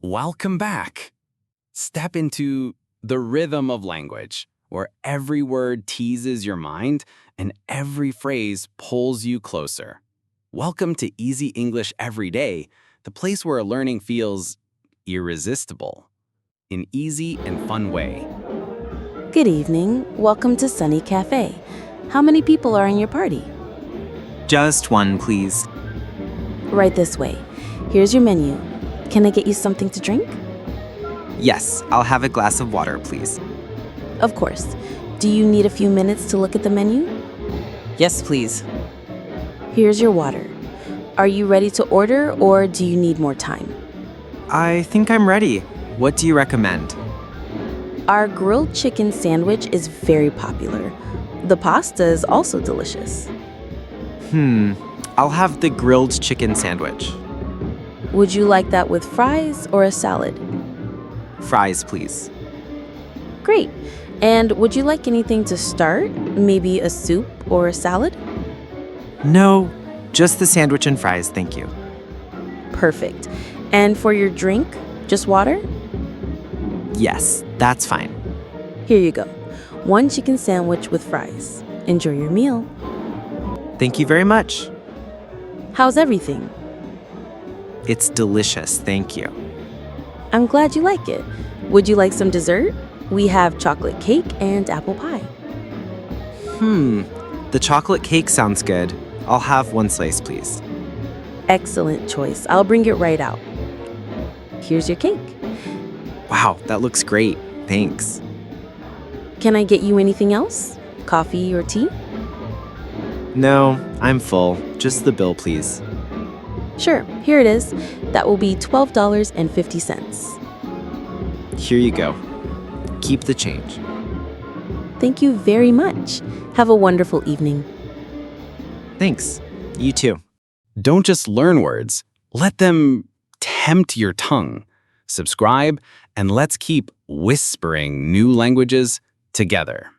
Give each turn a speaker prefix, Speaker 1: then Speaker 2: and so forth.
Speaker 1: Welcome back. Step into the rhythm of language, where every word teases your mind and every phrase pulls you closer. Welcome to Easy English Every Day, the place where learning feels irresistible, in easy and fun way.
Speaker 2: Good evening. Welcome to Sunny Cafe. How many people are in your party?
Speaker 3: Just one, please.
Speaker 2: Right this way. Here's your menu. Can I get you something to drink?
Speaker 3: Yes, I'll have a glass of water, please.
Speaker 2: Of course. Do you need a few minutes to look at the menu?
Speaker 3: Yes, please.
Speaker 2: Here's your water. Are you ready to order or do you need more time?
Speaker 3: I think I'm ready. What do you recommend?
Speaker 2: Our grilled chicken sandwich is very popular. The pasta is also delicious.
Speaker 3: I'll have the grilled chicken sandwich.
Speaker 2: Would you like that with fries or a salad?
Speaker 3: Fries, please.
Speaker 2: Great. And would you like anything to start? Maybe a soup or a salad?
Speaker 3: No, just the sandwich and fries, thank you.
Speaker 2: Perfect. And for your drink, just water?
Speaker 3: Yes, that's fine.
Speaker 2: Here you go. One chicken sandwich with fries. Enjoy your meal.
Speaker 3: Thank you very much.
Speaker 2: How's everything?
Speaker 3: It's delicious, thank you.
Speaker 2: I'm glad you like it. Would you like some dessert? We have chocolate cake and apple pie.
Speaker 3: The chocolate cake sounds good. I'll have one slice, please.
Speaker 2: Excellent choice. I'll bring it right out. Here's your cake.
Speaker 3: Wow, that looks great. Thanks.
Speaker 2: Can I get you anything else? Coffee or tea?
Speaker 3: No, I'm full. Just the bill, please.
Speaker 2: Sure, here it is. That will be $12.50.
Speaker 3: Here you go. Keep the change.
Speaker 2: Thank you very much. Have a wonderful evening.
Speaker 3: Thanks. You too.
Speaker 1: Don't just learn words, let them tempt your tongue. Subscribe, and let's keep whispering new languages together.